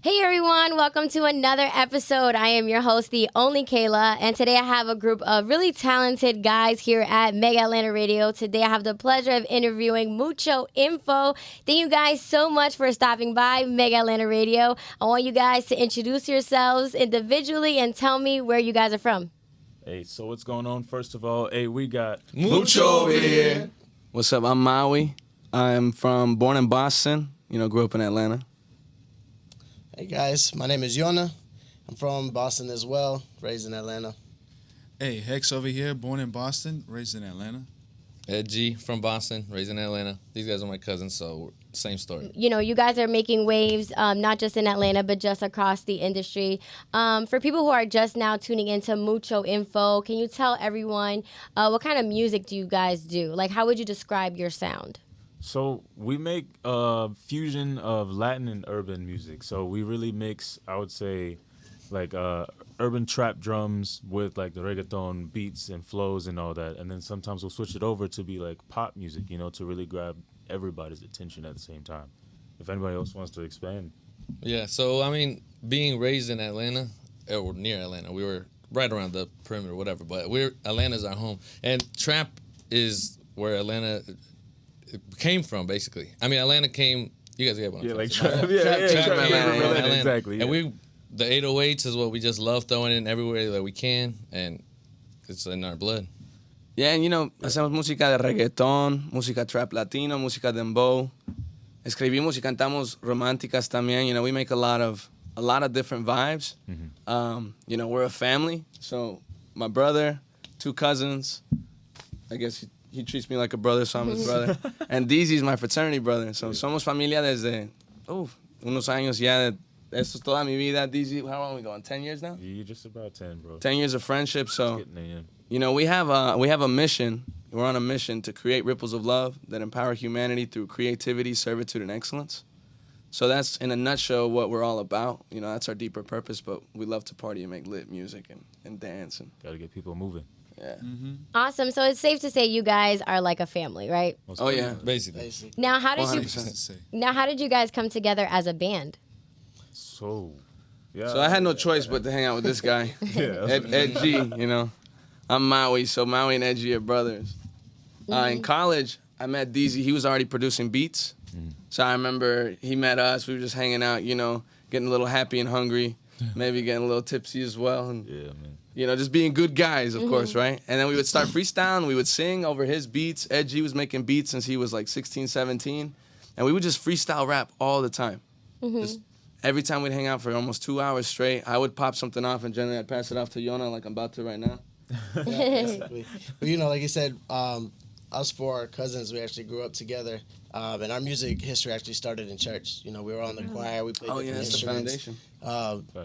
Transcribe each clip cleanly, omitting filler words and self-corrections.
Hey everyone, welcome to another episode. I am your host, the only Kayla, and today I have a group of really talented guys here at Mega Atlanta Radio. Today I have the pleasure of interviewing Mucho Info. Thank you guys so much for stopping by Mega Atlanta Radio. I want you guys to introduce yourselves individually and tell me where you guys are from. Hey, so what's going on? First of all, hey, we got Mucho over here. What's up? I'm Maui. I'm born in Boston. Grew up in Atlanta. Hey guys, my name is Yona. I'm from Boston as well, raised in Atlanta. Hey, Hex over here, born in Boston, raised in Atlanta. Ed G from Boston, raised in Atlanta. These guys are my cousins, so same story. You guys are making waves, not just in Atlanta, but just across the industry. For people who are just now tuning into Mucho Info, can you tell everyone what kind of music do you guys do? Like, how would you describe your sound? So we make a fusion of Latin and urban music. So we really mix, I would say, like urban trap drums with like the reggaeton beats and flows and all that. And then sometimes we'll switch it over to be like pop music, to really grab everybody's attention at the same time. If anybody else wants to expand. Yeah, so I mean, being raised in Atlanta, or near Atlanta, we were right around the perimeter, whatever, but Atlanta's our home. And trap is where Atlanta came from, basically. I mean, Atlanta came. You guys get what I'm like trap. trap. Atlanta. Exactly. And the 808s is what we just love throwing in everywhere that we can, and it's in our blood. Yeah, and hacemos música de reggaetón, música trap latino, música dembow. Escribimos y cantamos románticas también. We make a lot of different vibes. Mm-hmm. We're a family. So my brother, two cousins. I guess he treats me like a brother, so I'm his brother. And Deezy's my fraternity brother. So somos familia desde unos años ya. Esto es toda mi vida. Deezy, how long are we going? 10 years now? You're just about 10, bro. 10 years of friendship. So, in. we have a mission. We're on a mission to create ripples of love that empower humanity through creativity, servitude, and excellence. So that's, in a nutshell, what we're all about. That's our deeper purpose, but we love to party and make lit music and dance. Got to get people moving. Yeah. Mm-hmm. Awesome. So it's safe to say you guys are like a family, right? Oh, yeah. Basically. Now, how did 100%. you guys come together as a band? So I had no choice but to hang out with this guy, Ed G. I'm Maui, so Maui and Ed G are brothers. In college, I met Deezy. He was already producing beats, so I remember he met us. We were just hanging out, getting a little happy and hungry, maybe getting a little tipsy as well, and just being good guys, of course, right? And then we would start freestyling. We would sing over his beats. Ed G was making beats since he was like 16, 17, and we would just freestyle rap all the time. Just every time we'd hang out for almost 2 hours straight, I would pop something off, and generally I'd pass it off to Yona like I'm about to right now. Yeah, basically. But like you said, us four cousins, we actually grew up together, and our music history actually started in church. We were on the choir, we played different instruments.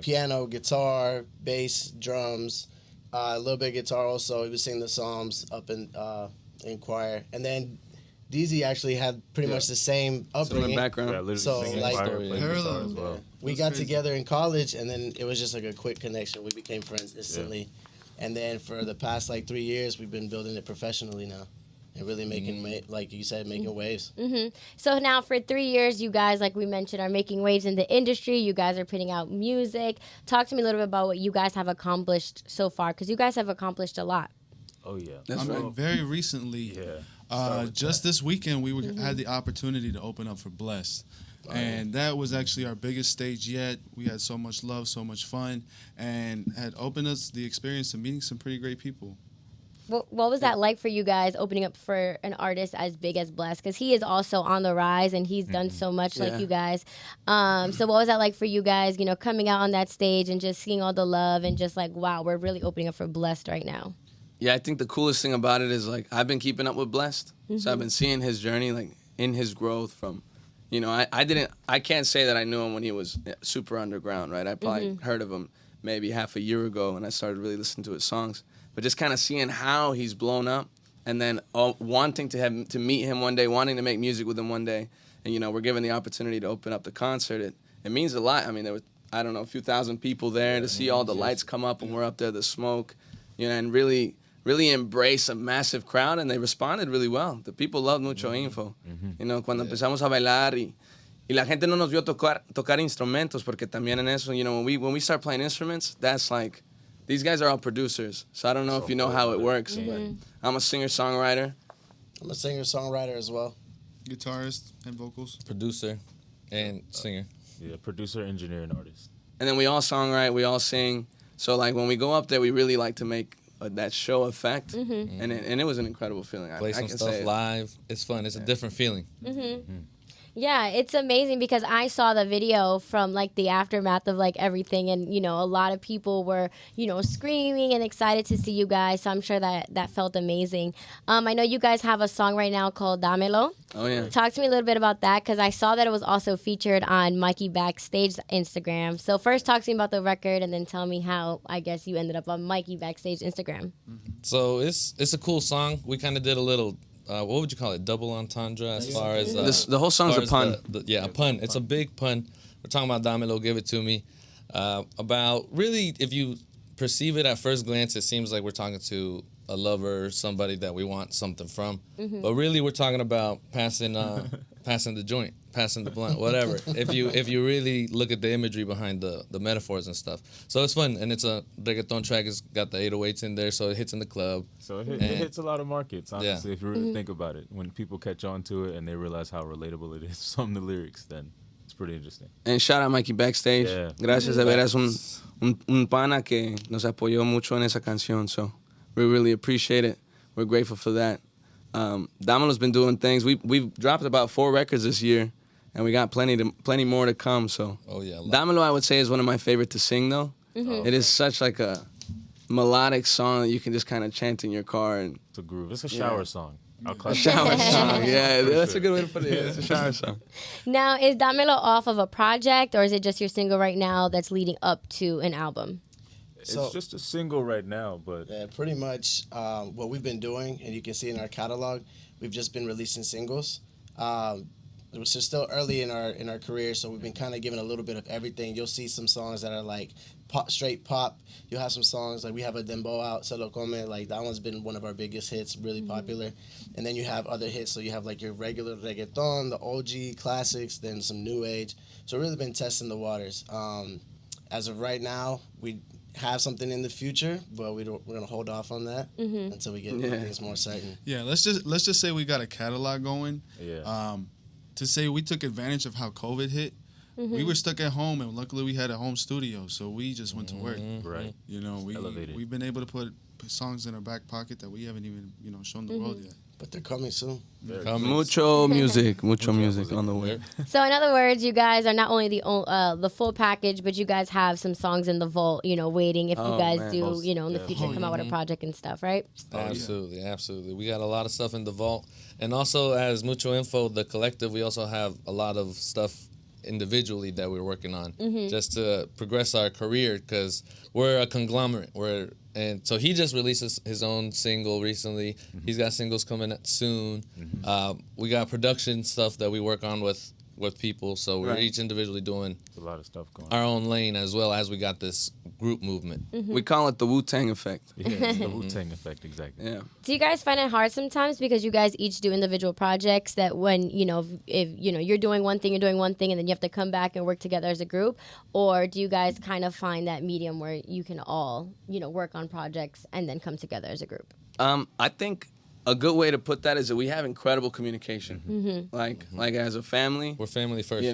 Piano, guitar, bass, drums, a little bit of guitar also. We would sing the psalms up in choir. And then Deezy actually had pretty much the same upbringing. Similar background. Yeah, So, like, as well. We got together in college, and then it was just like a quick connection. We became friends instantly. Yeah. And then for the past 3 years, we've been building it professionally now. And really making, like you said, making waves. Mm-hmm. So now for 3 years, you guys, like we mentioned, are making waves in the industry. You guys are putting out music. Talk to me a little bit about what you guys have accomplished so far, because you guys have accomplished a lot. Oh, yeah. That's right. Very recently, just this weekend, we had the opportunity to open up for Blessed. And that was actually our biggest stage yet. We had so much love, so much fun, and had opened us the experience of meeting some pretty great people. What was that like for you guys, opening up for an artist as big as Blessed? Because he is also on the rise, and he's done so much like you guys. So what was that like for you guys, coming out on that stage and just seeing all the love and just like, wow, we're really opening up for Blessed right now? Yeah, I think the coolest thing about it is, like, I've been keeping up with Blessed. So I've been seeing his journey, like, in his growth from, I can't say that I knew him when he was super underground, right? I probably heard of him maybe half a year ago, and I started really listening to his songs. But just kind of seeing how he's blown up, and then wanting to meet him one day, wanting to make music with him one day, and we're given the opportunity to open up the concert. It means a lot. I mean, there was, I don't know, a few thousand people there to see all the lights come up, and we're up there, the smoke, and really embrace a massive crowd, and they responded really well. The people love Mucho Info. Cuando empezamos a bailar Y la gente no nos vio tocar instrumentos porque también en eso, you know, when we start playing instruments, that's like, these guys are all producers. So I don't know if you know how it works, but I'm a singer-songwriter. I'm a singer-songwriter as well. Guitarist and vocals. Producer and singer. Yeah, producer, engineer, and artist. And then we all songwrite, we all sing. So like when we go up there, we really like to make that show effect. And it was an incredible feeling. Play some stuff live. It's fun. It's a different feeling. Yeah, it's amazing because I saw the video from like the aftermath of like everything, and you know, a lot of people were, you know, screaming and excited to see you guys. So I'm sure that felt amazing. I know you guys have a song right now called Dámelo. Oh yeah. Talk to me a little bit about that because I saw that it was also featured on Mikey Backstage's Instagram. So first, talk to me about the record, and then tell me how I guess you ended up on Mikey Backstage Instagram. So it's a cool song. We kind of did a little. What would you call it? Double entendre as far as... the whole song's a pun. A pun. It's a big pun. We're talking about Dámelo, Give It To Me. About, really, if you perceive it at first glance, it seems like we're talking to a lover, somebody that we want something from. But really, we're talking about passing the joint, passing the blunt, whatever. If you really look at the imagery behind the metaphors and stuff. So it's fun, and it's a reggaeton track. It's got the 808s in there, so it hits in the club. So it hits a lot of markets, honestly, if you really think about it. When people catch on to it and they realize how relatable it is from the lyrics, then it's pretty interesting. And shout out Mikey Backstage. Yeah. Gracias, de veras, un pana que nos apoyó mucho en esa canción. So we really appreciate it. We're grateful for that. Damelo's been doing things. We've dropped about 4 records this year, and we got plenty more to come. So, Damelo, I would say, is one of my favorite to sing. Though it is such like a melodic song that you can just kind of chant in your car and. It's a groove. It's a shower song. I'll call it a shower song. Yeah, that's a good way to put it. It's a shower song. Now, is Dámelo off of a project, or is it just your single right now that's leading up to an album? It's just a single right now, but yeah, pretty much what we've been doing, and you can see in our catalog, we've just been releasing singles. We're still early in our career, so we've been kind of giving a little bit of everything. You'll see some songs that are like straight pop. You'll have some songs like we have a Dembow out, Se Lo Come, like that one's been one of our biggest hits, really popular. And then you have other hits, so you have like your regular reggaeton, the OG classics, then some new age. So we've really been testing the waters. As of right now, we have something in the future, but we're gonna hold off on that until we get things more certain. Yeah, let's just say we got a catalog going. Yeah. To say we took advantage of how COVID hit, we were stuck at home, and luckily we had a home studio, so we just went to work. Right. You know, we've been able to put songs in our back pocket that we haven't even shown the world yet. But they're coming soon. Mucho music on the way. So in other words, you guys are not only the full package, but you guys have some songs in the vault, waiting if you guys do, in the future come out with a project and stuff, right? Absolutely, absolutely. We got a lot of stuff in the vault. And also as Mucho Info, the collective, we also have a lot of stuff individually that we're working on just to progress our career because we're a conglomerate. And so he just releases his own single recently. He's got singles coming out soon. We got production stuff that we work on with people. So we're each individually doing a lot of stuff going our own lane as well as we got this group movement. We call it the Wu-Tang effect. Yeah, it's the Wu-Tang effect, exactly. Yeah. Do you guys find it hard sometimes because you guys each do individual projects that when, if you're doing one thing, you're doing one thing, and then you have to come back and work together as a group? Or do you guys kind of find that medium where you can all, work on projects and then come together as a group? I think a good way to put that is that we have incredible communication. Like as a family. We're family first.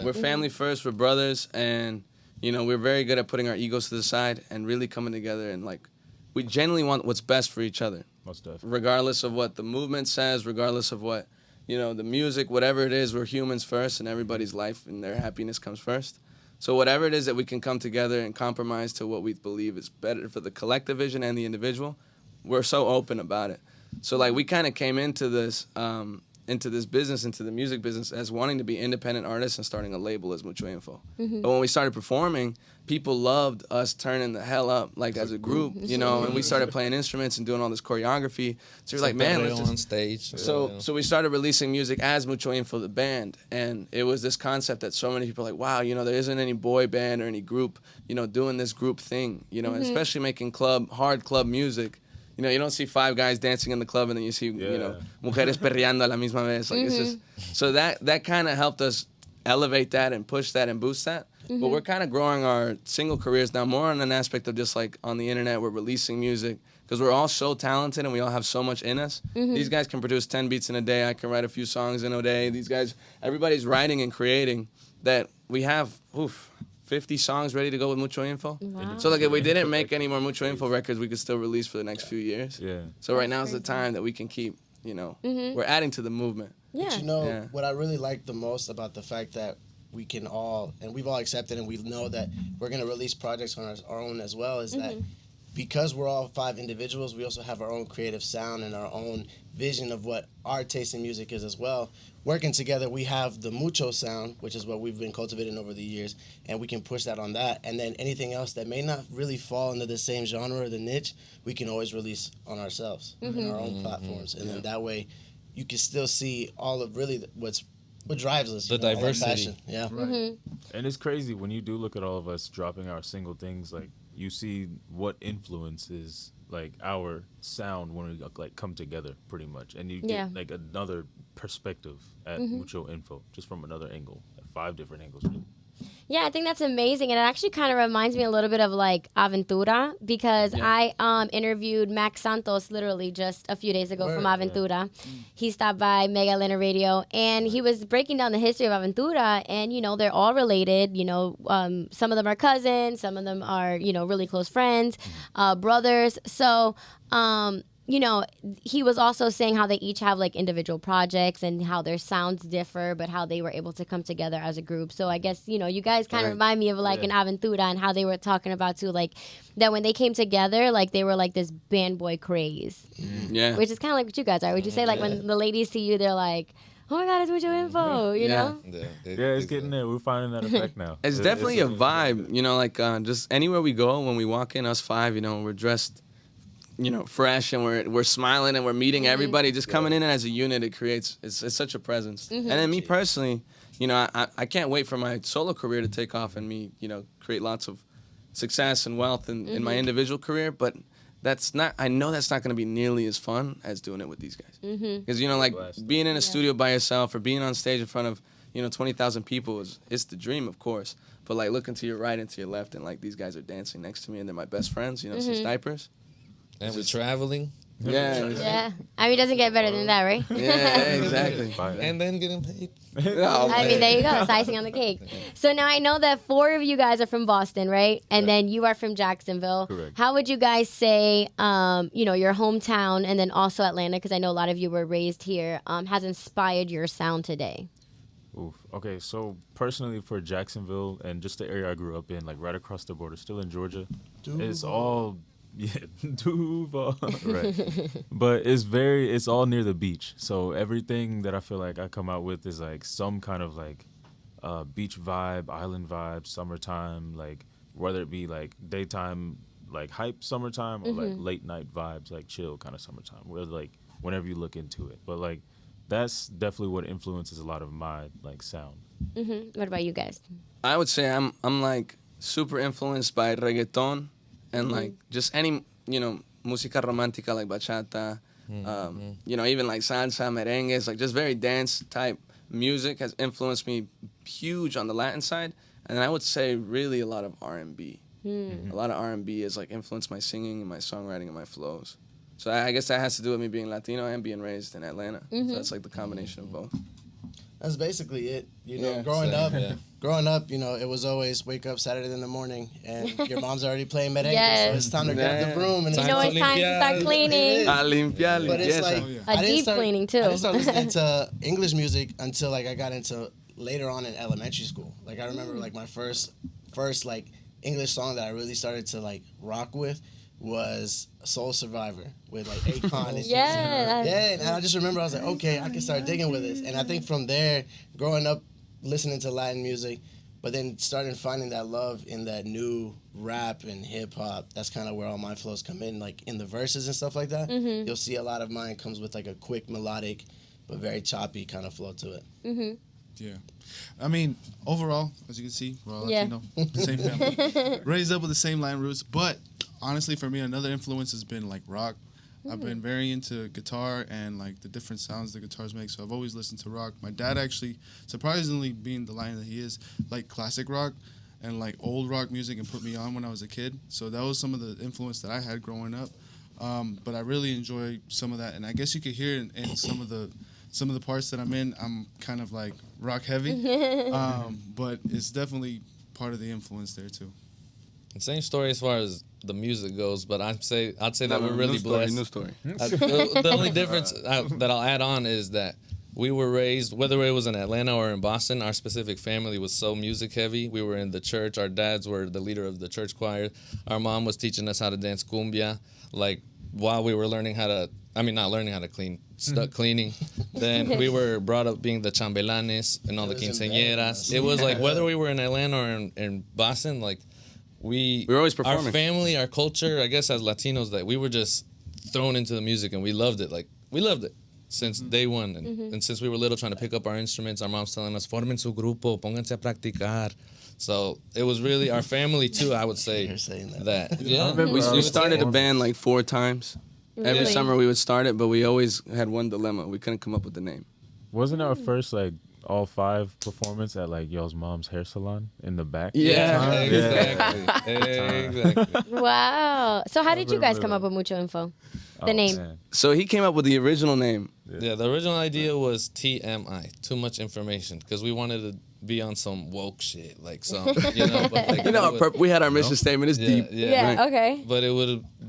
We're family first. We're brothers. And, we're very good at putting our egos to the side and really coming together. And, we genuinely want what's best for each other. Most definitely. Regardless of what the movement says, regardless of what, the music, whatever it is, we're humans first, and everybody's life and their happiness comes first. So whatever it is that we can come together and compromise to what we believe is better for the collective vision and the individual, we're so open about it. So we kind of came into this business, into the music business, as wanting to be independent artists and starting a label as Mucho Info. But when we started performing, people loved us turning the hell up, as a group, and we started playing instruments and doing all this choreography. So you're like, man, let's just... on stage. So we started releasing music as Mucho Info, the band, and it was this concept that so many people are like, wow, there isn't any boy band or any group, doing this group thing, and especially making hard club music. You don't see 5 guys dancing in the club and then you see, mujeres perreando a la misma vez. It's just, so that kind of helped us elevate that and push that and boost that. But we're kind of growing our single careers now more on an aspect of just like on the internet, we're releasing music because we're all so talented and we all have so much in us. These guys can produce 10 beats in a day. I can write a few songs in a day. These guys, everybody's writing and creating that we have, 50 songs ready to go with Mucho Info. Wow. So like if we didn't make any more Mucho Info records, we could still release for the next few years. Yeah. So right now is the time that we can keep, we're adding to the movement. Yeah. But what I really like the most about the fact that we can all, and we've all accepted and we know that we're going to release projects on our own as well, is that because we're all 5 individuals, we also have our own creative sound and our own vision of what our taste in music is as well. Working together, we have the Mucho sound, which is what we've been cultivating over the years, and we can push that on that. And then anything else that may not really fall into the same genre or the niche, we can always release on ourselves, on our own platforms. And then that way, you can still see all of really what drives us. The diversity. Yeah. Right. And it's crazy when you do look at all of us dropping our single things, like you see what influences like our sound when we like come together pretty much, and you get like another perspective at Mucho Info just from another angle, at 5 different angles really. Yeah, I think that's amazing. And it actually kind of reminds me a little bit of like Aventura because I interviewed Max Santos literally just a few days ago from Aventura. He stopped by Mega Atlanta Radio and he was breaking down the history of Aventura. And, they're all related. Some of them are cousins. Some of them are, really close friends, brothers. So, he was also saying how they each have like individual projects and how their sounds differ, but how they were able to come together as a group. So I guess, you guys kind of remind me of like an Aventura and how they were talking about too, like that when they came together, like they were like this band boy craze. Yeah. Which is kind of like what you guys are. Would you say like when the ladies see you, they're like, oh my God, it's Mucho Info, you know? Yeah, It's getting there. We're finding that effect now. It's definitely a vibe, just anywhere we go, when we walk in, us 5, we're dressed fresh and we're smiling and we're meeting everybody, just coming in as a unit. It creates, it's such a presence. And then me personally, I can't wait for my solo career to take off and me, create lots of success and wealth in my individual career. But I know that's not going to be nearly as fun as doing it with these guys. Because, like being in a studio by yourself or being on stage in front of, 20,000 people it's the dream, of course. But like looking to your right and to your left and like these guys are dancing next to me and they're my best friends, since diapers. And we're traveling. Yeah. Yeah. I mean, it doesn't get better than that, right? Yeah, exactly. And then getting paid. I mean, there you go. It's icing on the cake. So now I know that 4 of you guys are from Boston, right? And then you are from Jacksonville. Correct. How would you guys say, your hometown and then also Atlanta, because I know a lot of you were raised here, has inspired your sound today? Oof. Okay, so personally for Jacksonville and just the area I grew up in, like right across the border, still in Georgia, it's all... Yeah, Duval, right. But it's all near the beach. So everything that I feel like I come out with is like some kind of like beach vibe, island vibe, summertime, like whether it be like daytime, like hype summertime or like late night vibes, like chill kind of summertime, where like whenever you look into it. But like that's definitely what influences a lot of my like sound. What about you guys? I would say I'm like super influenced by reggaeton. And like just any, música romántica like bachata, even like salsa, merengues, like just very dance type music has influenced me huge on the Latin side. And I would say really a lot of R&B. A lot of R&B has like influenced my singing and my songwriting and my flows. So I guess that has to do with me being Latino and being raised in Atlanta. So that's like the combination of both. That's basically it. Growing up, it was always wake up Saturday in the morning and your mom's already playing merengue, so it's time to grab the broom. And it's time to start cleaning. A limpiar, but it's like a deep cleaning too. I didn't start listening to English music until like I got into later on in elementary school. Like I remember like my first like English song that I really started to like rock with was Soul Survivor with like Akon. And I just remember I was like, okay, I can start digging with this. And I think from there, growing up, listening to Latin music, but then starting finding that love in that new rap and hip hop, that's kind of where all my flows come in, like in the verses and stuff like that. You'll see a lot of mine comes with like a quick melodic, but very choppy kind of flow to it. Yeah. I mean, overall, as you can see, we're all Latino, the same family, raised up with the same Latin roots, but honestly, for me, another influence has been like rock. I've been very into guitar and like the different sounds the guitars make. So I've always listened to rock. My dad actually, surprisingly, being the lion that he is, like classic rock and like old rock music and put me on when I was a kid. So that was some of the influence that I had growing up. But I really enjoy some of that, and I guess you could hear in some of the parts that I'm in. I'm kind of like rock heavy, but it's definitely part of the influence there too. Same story as far as the music goes, but I'd say that we're really blessed. New story. The only difference that I'll add on is that we were raised, whether it was in Atlanta or in Boston, our specific family was so music heavy. We were in the church. Our dads were the leader of the church choir. Our mom was teaching us how to dance cumbia, like while we were learning how to. I mean, not learning how to clean, stuck cleaning. Then we were brought up being the chambelanes and all the quinceañeras. It was like whether we were in Atlanta or in Boston, like we were always performing. Our family, our culture, I guess as Latinos, that we were just thrown into the music and we loved it. Like we loved it since day one. And since we were little trying to pick up our instruments, our mom's telling us, formen su grupo, pónganse a practicar. So it was really our family too, I would say. You're saying that. Yeah. We started a band like 4 times. Every summer we would start it, but we always had one dilemma. We couldn't come up with the name. Wasn't our first like all 5 performance at like y'all's mom's hair salon in the back? Yeah. Exactly. Wow. So how did you guys come up with Mucho Info? The name. Man. So he came up with the original name. Yeah, the original idea was TMI, too much information, because we wanted to be on some woke shit, like some, but like, We had our mission statement. It's deep. Yeah, Right. okay. But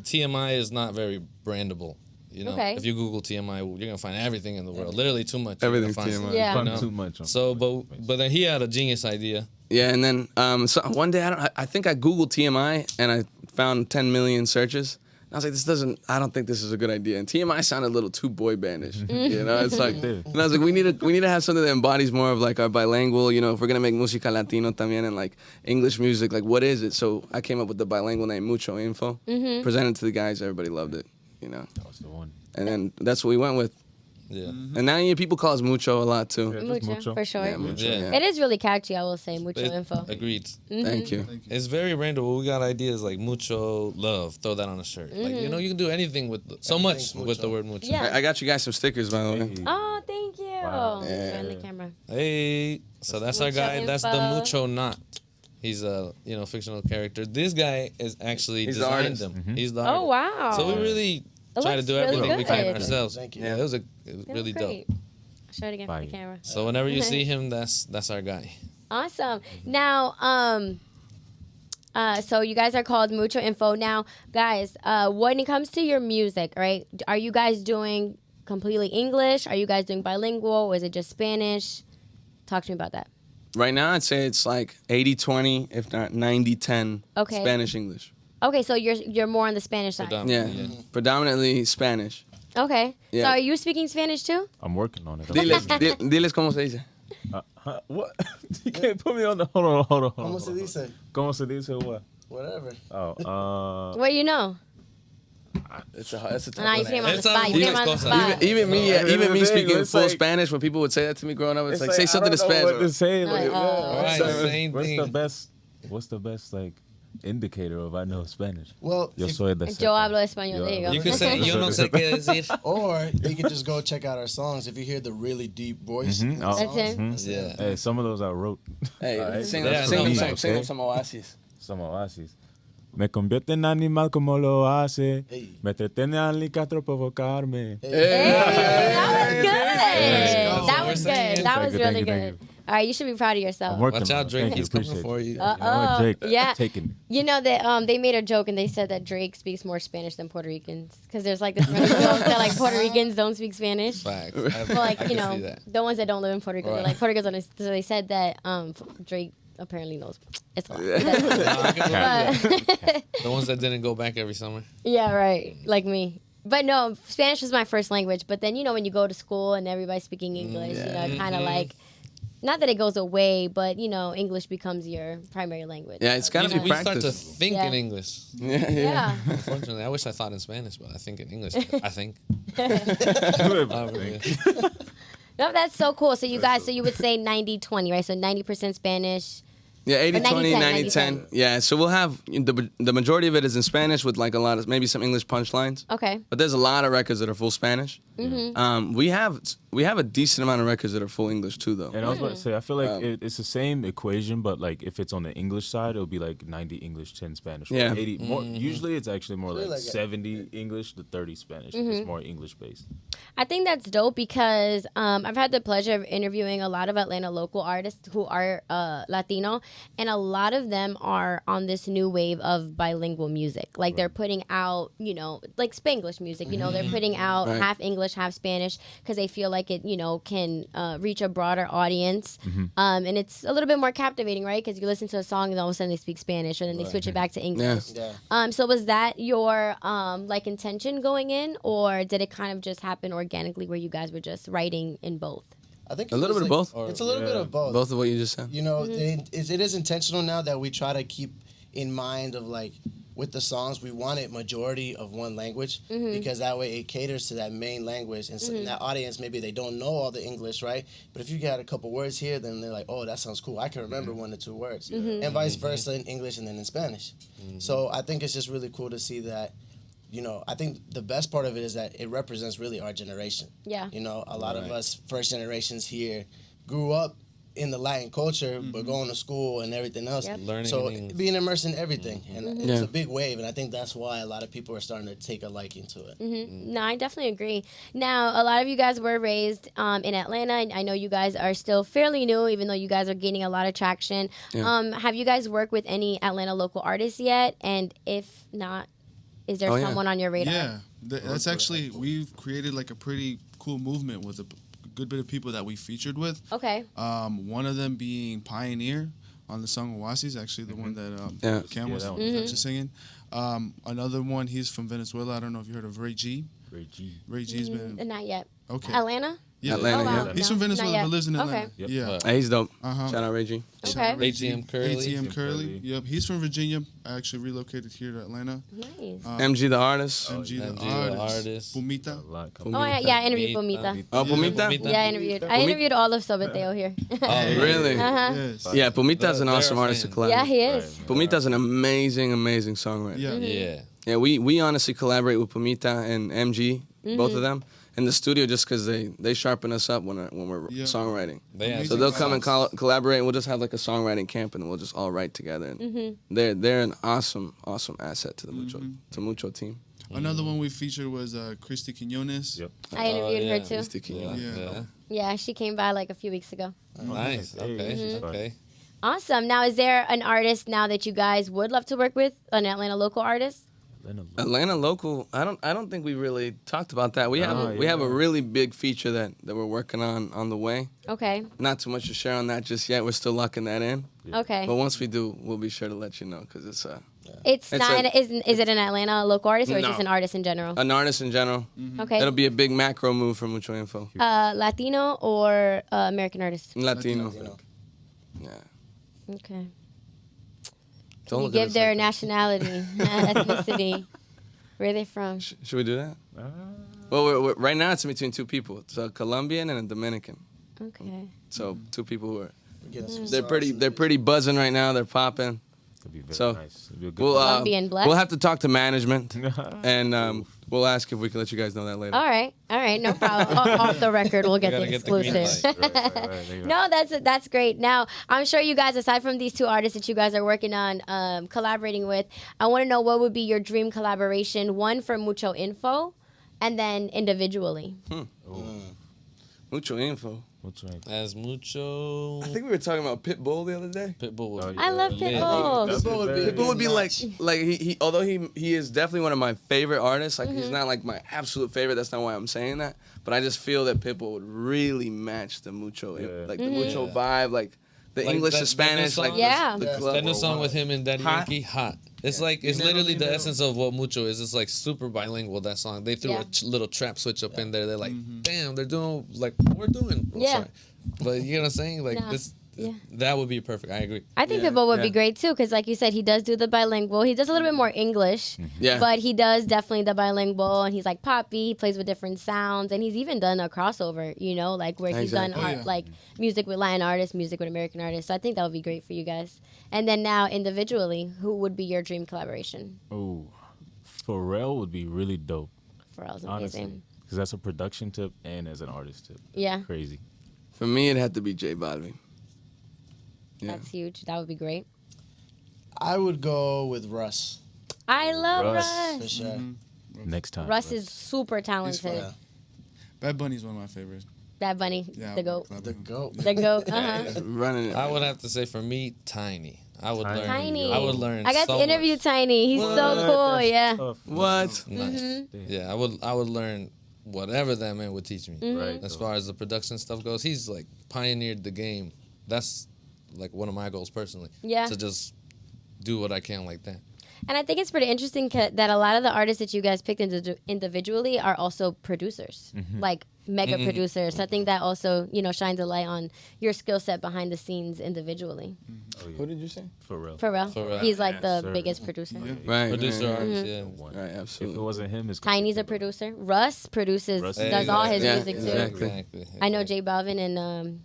TMI is not very brandable. Okay. If you Google TMI, you're gonna find everything in the world. Literally too much. Everything's You're gonna find TMI. Yeah. Fun You know? too much. So, but then he had a genius idea. Yeah, and then so one day I think I Googled TMI and I found 10 million searches. I was like, I don't think this is a good idea. And TMI sounded a little too boy bandish. It's like, and I was like, we need to have something that embodies more of like our bilingual, if we're gonna make música latino también and like English music, like what is it? So I came up with the bilingual name Mucho Info, presented to the guys, everybody loved it, That was the one. And then that's what we went with. Yeah. And now people call us Mucho a lot too. Yeah, just Mucho, for sure. Yeah, Mucho, Yeah. It is really catchy, I will say, Mucho Info. Agreed. Thank you. It's very random. We got ideas like mucho love. Throw that on a shirt. Like you can do anything with so much with the word mucho. Yeah. I got you guys some stickers, by the way. Hey. Oh, thank you. Wow. Turn the camera. Hey, so that's our Mucho guy. That's the info. mucho not. He's a fictional character. This guy is actually He's the designed artist. them. He's the Oh, artist. wow. So we really It try to looks do really everything we can good. ourselves. Thank you. Yeah, it was really dope. Great. Show it again for Fire. the camera. So whenever you see him, that's our guy. Awesome. Now, so you guys are called Mucho Info. Now, guys, when it comes to your music, right? Are you guys doing completely English? Are you guys doing bilingual? Or is it just Spanish? Talk to me about that. Right now, I'd say it's like 80-20, if not 90-10 Okay. Spanish English. Okay, so you're more on the Spanish side. Yeah, predominantly Spanish. Okay. Yeah. So are you speaking Spanish too? I'm working on it. Diles cómo se dice. What? You can't put me on the. Hold on. ¿Cómo se dice? ¿Cómo se dice what? Whatever. Oh, What do you know? It's a tough Nah, you one. put him on the It's spot. You put him on the muchas spot. cosas. Even me, Yeah, even me it's speaking like- full Spanish, when people would say that to me growing up, it's like say something in I don't know what to Spanish. say. Like, Like, Right, So, same what's thing. the best? What's the best like indicator of I know Spanish? Well, Yo soy de Yo hablo español. There you go. You could say, yo no sé qué decir. or you can just go check out our songs. If you hear the really deep voice, Mhm. Oh. That's him. that's Yeah. it. Hey, some of those I wrote. Hey, Alright. sing Yeah, them no, some, okay. sing them some oasis. Some oasis. Me convierte en animal como lo hace. Hey. Me entretiene al licastro provocarme. Hey, that was good. Let's go. That was good. That was Thank you, really thank you, good. thank All right, you should be proud of yourself. I'm working Watch on out, it. Drake. Thank you, He's coming appreciate for it. you. You know, Drake, Yeah. taking. You know that they made a joke and they said that Drake speaks more Spanish than Puerto Ricans because there's like this running joke that like Puerto Ricans don't speak Spanish. Facts. Well, like I you can know, see that. the ones that don't live in Puerto Rico, they're Right. like Puerto Ricans. So they said that Drake apparently knows. It's a lot. No, I can believe that. But- The ones that didn't go back every summer. yeah, right. Like me. But no, Spanish was my first language. But then when you go to school and everybody's speaking English, it kind of like. Not that it goes away, but English becomes your primary language. Yeah, it's gotta be We start to practiced. think Yeah. in English. Yeah. Unfortunately, I wish I thought in Spanish, but I think in English. I think. No, that's so cool. So you guys, so you would say 90-20, right? So 90% Spanish, Yeah, 80, 20, 90, 10. 90-10. Yeah, so we'll have the majority of it is in Spanish with like a lot of maybe some English punchlines. Okay. But there's a lot of records that are full Spanish. We have a decent amount of records that are full English too, though. And I was about to say, I feel like it's the same equation, but like if it's on the English side, it'll be like 90 English, 10 Spanish. Or Yeah. 80. More, usually it's actually more like like 70 English to 30 Spanish. It's more English based. I think that's dope because I've had the pleasure of interviewing a lot of Atlanta local artists who are Latino, and a lot of them are on this new wave of bilingual music. Like they're putting out, like Spanglish music. They're putting out half English, half Spanish because they feel like it, can reach a broader audience. And it's a little bit more captivating, right? Because you listen to a song and all of a sudden they speak Spanish, or then they switch it back to English. Yeah. So was that your intention going in, or did it kind of just happen organically where you guys were just writing in both? I think A little bit of both. It's a little bit of both. Both of what you just said. It is intentional now that we try to keep in mind of like with the songs we want it majority of one language because that way it caters to that main language and so in that audience maybe they don't know all the English, right? But if you got a couple words here, then they're like, oh, that sounds cool. I can remember 1 or 2 words, and vice versa in English and then in Spanish. So I think it's just really cool to see that. I think the best part of it is that it represents really our generation. Yeah. A lot of us first generations here grew up in the Latin culture, but going to school and everything else. Yep. Learning so things. being immersed in everything. And it's a big wave. And I think that's why a lot of people are starting to take a liking to it. No, I definitely agree. Now, a lot of you guys were raised in Atlanta. And I know you guys are still fairly new, even though you guys are gaining a lot of traction. Yeah. Have you guys worked with any Atlanta local artists yet? And if not, is there someone on your radar? Yeah, that's actually, we've created like a pretty cool movement with a good bit of people that we featured with. Okay. One of them being Pioneer on the song Owasi is actually the one that Cam was actually singing. Another one, he's from Venezuela. I don't know if you heard of Ray G. Ray G. Ray G's been... Not yet. Okay. Atlanta? Yeah. Atlanta, Oh, wow. yeah. He's from Venezuela Not but lives in yet. Atlanta. Okay. Yeah. Hey, he's dope. Uh-huh. Shout out Reggie. Okay. ATM Curly. ATM Curly. Yep. He's from Virginia. I actually relocated here to Atlanta. Nice. MG the artist. MG the MG the artist. artist. Pumita. I interviewed Pumita. Oh, Pumita? Pumita. Yeah, I interviewed all of Sobeteo here. Really? Yes. Yeah, Pumita's an They're awesome a artist to fan. collaborate. Yeah, he is. Pumita's an amazing songwriter. Yeah. Yeah. Yeah, we honestly collaborate with Pumita and MG, both of them, in the studio just because they sharpen us up when we're songwriting. So they'll come and collaborate, and we'll just have like a songwriting camp, and we'll just all write together. And they're an awesome asset to the Mucho team. Another one we featured was Christy Quinones. Yep. I interviewed her too. Mr. King. Yeah. Yeah, she came by like a few weeks ago. Nice. Okay. Okay. Awesome. Now, is there an artist now that you guys would love to work with? An Atlanta local artist? Atlanta local. I don't think we really talked about that. We have a really big feature that we're working on the way. Okay. Not too much to share on that just yet. We're still locking that in. Okay. But once we do, we'll be sure to let you know because it's It's not. Is it an Atlanta local artist or No. just an artist in general? an artist in general. Okay. It'll be a big macro move for Mucho Info. Latino or American artist? Latino. Yeah. Okay. Don't You look at give us their like that. nationality, ethnicity. Where are they from? Should we do that? Well, we're, right now it's between 2 people. It's a Colombian and a Dominican. Okay. So 2 people who are Getting some they're pretty buzzing right now. They're popping. That'd be very So, nice. It'd be a good Colombian blessed? we'll have to talk to management and we'll ask if we can let you guys know that later. All right. No problem. Off the record, we'll get Gotta the get the green exclusive. light. Right. No, that's great. Now, I'm sure you guys, aside from these 2 artists that you guys are working on, collaborating with, I want to know what would be your dream collaboration, one for Mucho Info, and then individually. Mucho Info. What's right? As Mucho. I think we were talking about Pitbull the other day. Pitbull. would be I love lit. Pitbull. Pitbull would be like he although he is definitely one of my favorite artists. Like he's not like my absolute favorite. That's not why I'm saying that. But I just feel that Pitbull would really match the Mucho the Mucho vibe, like the Like English that to Spanish, song? like Yeah. the Yeah. club. Then the song with him and Daddy Hot. Yankee, Hot. It's like, it's literally the essence of what Mucho is. It's like super bilingual, that song. They threw Yeah. a little trap switch up in there. They're like, damn, they're doing like what we're doing. Oh, Yeah. sorry. But you know what I'm saying? Like No. this, that would be perfect. I agree. I think Pitbull would be great too, because like you said, he does do the bilingual. He does a little bit more English, but he does definitely the bilingual, and he's like poppy. He plays with different sounds, and he's even done a crossover, like where he's done like music with Latin artists, music with American artists. So I think that would be great for you guys. And then now individually, who would be your dream collaboration? Oh, Pharrell would be really dope. Pharrell's amazing. Because that's a production tip and as an artist tip. Yeah. Crazy. For me, it had to be J Balvin. Yeah. That's huge. That would be great. I would go with Russ. I love Russ. For sure. Next time. Russ is super talented. Bad Bunny's one of my favorites. Bad Bunny, the GOAT. The GOAT. The GOAT, uh-huh. Running it. I would have to say for me, Tiny. I would learn. Tiny. I would learn. I got so to interview much. Tiny. He's so cool. Yeah. What? Nice. Yeah, I would learn whatever that man would teach me. Right. As far as the production stuff goes, he's like pioneered the game. That's like one of my goals personally. Yeah. To just do what I can like that. And I think it's pretty interesting that a lot of the artists that you guys picked individually are also producers, like mega producers. So I think that also, shines a light on your skill set behind the scenes individually. Oh, yeah. Who did you say? Pharrell. He's like the sir. biggest producer. Right. Producer, artist, yeah. Right, If it absolutely. wasn't him, it's Tiny's a producer. Russ produces, Russ does all his Yeah, music too. exactly. I know J Balvin and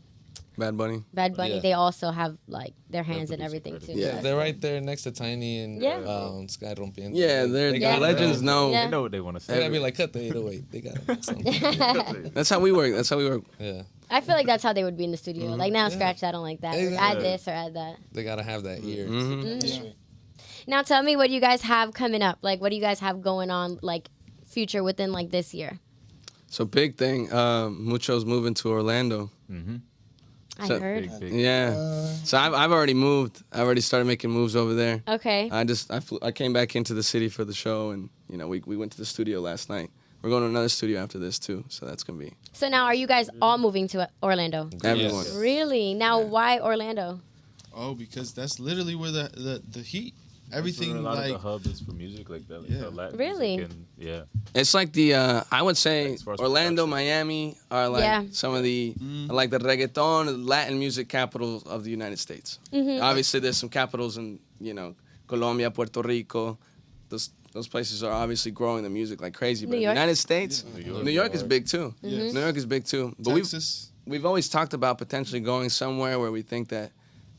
Bad Bunny. Bad Bunny, Yeah. they also have like their hands in producing everything credits. too. Yeah. They're right there next to Tiny and Yeah. Sky Rompiendo. Yeah, they're They the got it. legends know. Yeah. They know what they want to They say. gotta be like, cut the 808. They got it. That's how we work. That's how we work. Yeah. I feel like that's how they would be in the studio. Like now, scratch that, I don't like that. Or add Exactly. this or add that. They gotta have that ear. Now tell me what you guys have coming up. Like what do you guys have going on like future within like this year? So big thing. Mucho's moving to Orlando. I So- heard. Big. Yeah. So I've already moved. I already started making moves over there. Okay. I came back into the city for the show, and we went to the studio last night. We're going to another studio after this too, so that's gonna be So now are you guys all moving to Orlando? everyone. Yes. Really? Now why Orlando? Oh, because that's literally where the heat, That's everything where a lot like of the hub is for music like that. Like Yeah. the Latin Really? music and, yeah. It's like the I would say As far as Orlando, production. Miami are like Yeah. some of the like the reggaeton, Latin music capitals of the United States. Obviously, there's some capitals in Colombia, Puerto Rico. Those places are obviously growing the music like crazy. But New in the York? United States, New York is big too. Yes. New York is big too. But Texas. we've always talked about potentially going somewhere where we think that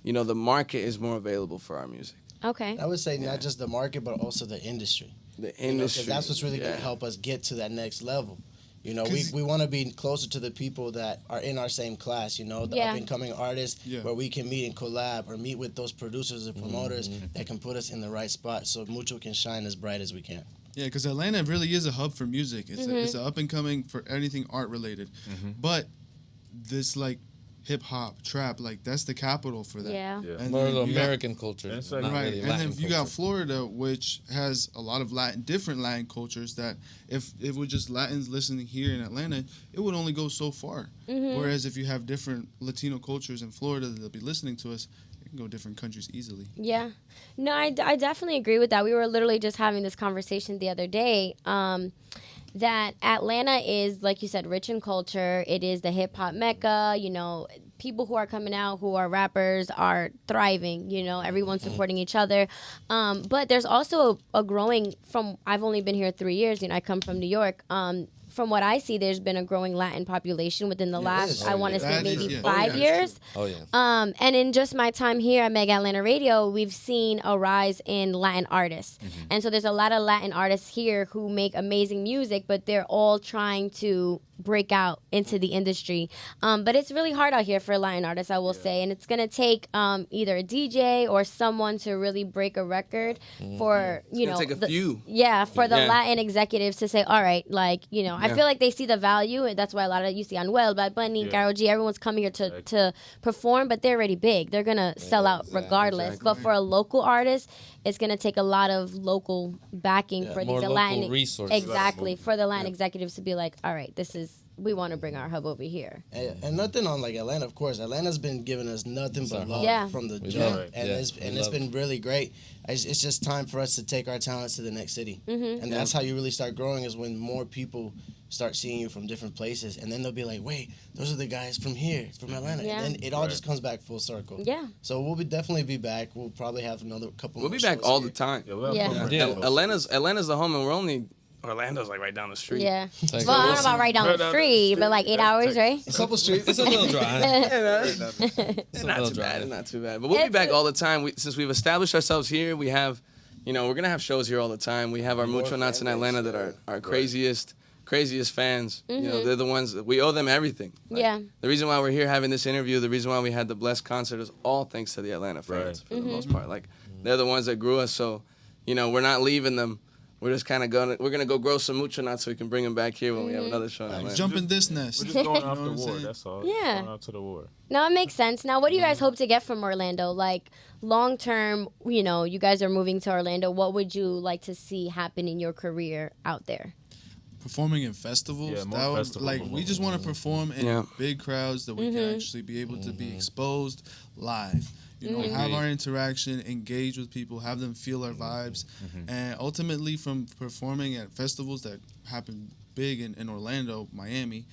the market is more available for our music. Okay. I would say not just the market, but also the industry. The 'Cause industry. that's what's really going yeah. to help us get to that next level. We 'Cause- want to be closer to the people that are in our same class, the Yeah. up and coming artists, Yeah. where we can meet and collab or meet with those producers or promoters that can put us in the right spot so Mucho can shine as bright as we can. Yeah, because Atlanta really is a hub for music. It's a up and coming for anything art related. But this like hip hop, trap, like that's the capital for that. Yeah. Yeah. And More then of the you got- American culture. It's like- not Right, really and Latin then you got culture. Florida, which has a lot of different Latin cultures. That if it was just Latins listening here in Atlanta, it would only go so far. Whereas if you have different Latino cultures in Florida that'll be listening to us, it can go different countries easily. Yeah. No, I definitely agree with that. We were literally just having this conversation the other day. That Atlanta is, like you said, rich in culture. It is the hip hop mecca. People who are coming out, who are rappers, are thriving. Everyone's supporting each other. But there's also a growing. I've only been here 3 years. I come from New York. From what I see, there's been a growing Latin population within the last, I want to say, That is, maybe yeah. 5 years. Oh yeah. And in just my time here at Mega Atlanta Radio, we've seen a rise in Latin artists. And so there's a lot of Latin artists here who make amazing music, but they're all trying to break out into the industry. But it's really hard out here for Latin artists, I will say. And it's going to take either a DJ or someone to really break a record for, gonna take a few. Yeah, for the Yeah. Latin executives to say, all right, I feel like they see the value. And that's why a lot of, you see Anuel, Bad Bunny, Yeah. Karol G, everyone's coming here to perform, but they're already big. They're going to sell out regardless. exactly. But for a local artist, it's going to take a lot of local backing for More these local Latin resources. Exactly, for the Latin executives to be like, all right, this is we want to bring our hub over here. And nothing on like Atlanta, of course. Atlanta's been giving us nothing but love from the jump, and it's been really great. It's just time for us to take our talents to the next city, and that's how you really start growing. Is when more people start seeing you from different places, and then they'll be like, "Wait, those are the guys from here, from Atlanta," and then it all just comes back full circle. Yeah. So we'll definitely be back. We'll probably have another couple. We'll be back all the time. Atlanta's the home, and we're only. Orlando's like right down the street. Yeah. Well, I don't know about right down the street, but like 8 hours, right? A couple streets. It's a little dry. Not too bad. But we'll be back all the time. Since we've established ourselves here, we have, we're going to have shows here all the time. We have our Mucho Knots in Atlanta that are our craziest fans. They're the ones that we owe them everything. Yeah. The reason why we're here having this interview, the reason why we had the Blessed concert is all thanks to the Atlanta fans for the most part. Like, they're the ones that grew us. So, we're not leaving them. We're just kind of we're gonna go grow some Mucho Knots so we can bring them back here when we have another show in Atlanta. Jump in this nest. We're just going off the war, that's all. Yeah. Going out to the war. No, it makes sense. Now, what do you guys hope to get from Orlando? Like, long term, you guys are moving to Orlando. What would you like to see happen in your career out there? Performing in festivals. Yeah, more festivals. We just want to perform in big crowds that we can actually be able to be exposed live. Have our interaction, engage with people, have them feel our vibes, and ultimately from performing at festivals that happen big in Orlando, Miami,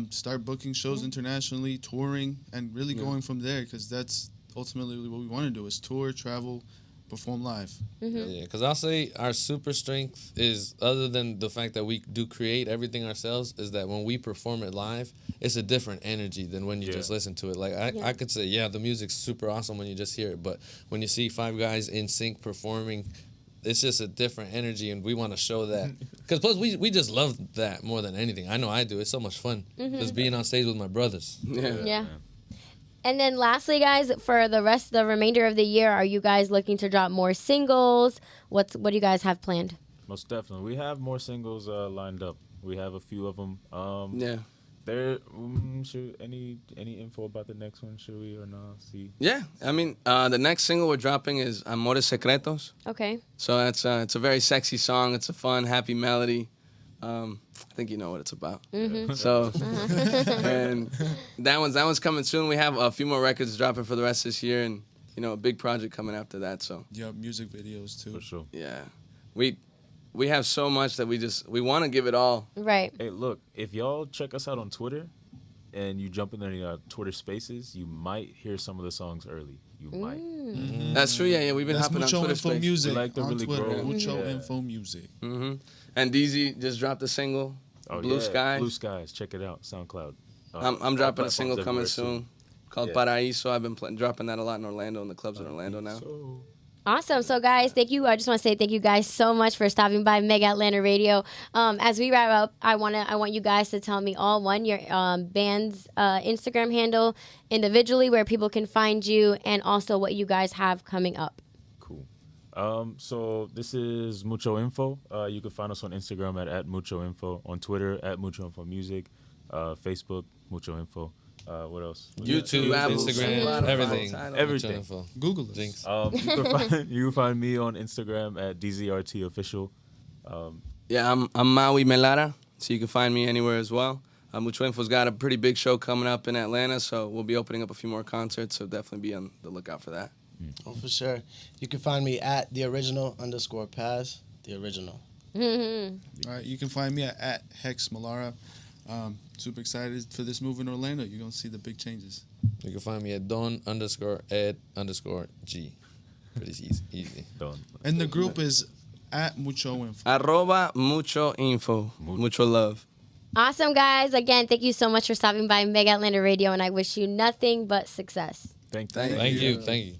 start booking shows internationally, touring, and really going from there, because that's ultimately what we want to do is tour, travel, perform live. Yeah, because I'll say our super strength is, other than the fact that we do create everything ourselves, is that when we perform it live, it's a different energy than when you just listen to it. Like I could say, the music's super awesome when you just hear it, but when you see 5 guys in sync performing, it's just a different energy, and we want to show that. Because plus, we just love that more than anything. I know I do. It's so much fun just being on stage with my brothers. Yeah. And then lastly, guys, for the remainder of the year, are you guys looking to drop more singles? What do you guys have planned? Most definitely. We have more singles lined up. We have a few of them. There, any info about the next one? Should we or not? See? Yeah, I mean, the next single we're dropping is Amores Secretos. Okay. So it's a very sexy song. It's a fun, happy melody. I think you know what it's about. So, and that one's coming soon. We have a few more records dropping for the rest of this year, and a big project coming after that. So music videos too. For sure. Yeah, we have so much that we want to give it all. Right. Hey, look, if y'all check us out on Twitter, and you jump in any Twitter Spaces, you might hear some of the songs early. You might. That's true. Yeah. We've been hopping on Mucho Twitter Info Spaces. Music We like to on really Twitter. grow. Mucho Info Music. And DZ just dropped a single, Blue Skies. Blue Skies. Check it out. SoundCloud. I'm dropping a single coming everywhere, soon called Paraíso. I've been dropping that a lot in Orlando, in the clubs in Orlando now. Awesome. So, guys, thank you. I just want to say thank you guys so much for stopping by Mega Atlanta Radio. As we wrap up, I want you guys to tell me all your band's Instagram handle individually, where people can find you, and also what you guys have coming up. Cool. So this is Mucho Info. You can find us on Instagram at Mucho Info, on Twitter at Mucho Info Music, Facebook Mucho Info. What else? YouTube, Instagram, everything. Google us. Jinx. You can find me on Instagram at DZRT Official. Yeah, I'm Maui Melara, so you can find me anywhere as well. Mucho Info's got a pretty big show coming up in Atlanta, so we'll be opening up a few more concerts, so definitely be on the lookout for that. Oh, for sure. You can find me at @theoriginal_Paz. The original. All right, you can find me at Hex Melara. Super excited for this move in Orlando. You're going to see the big changes. You can find me at Don_Ed_G. Pretty easy. Don. And the group is at Mucho Info. @Mucho Info. Mucho love. Awesome, guys. Again, thank you so much for stopping by Mega Atlanta Radio, and I wish you nothing but success. Thank you.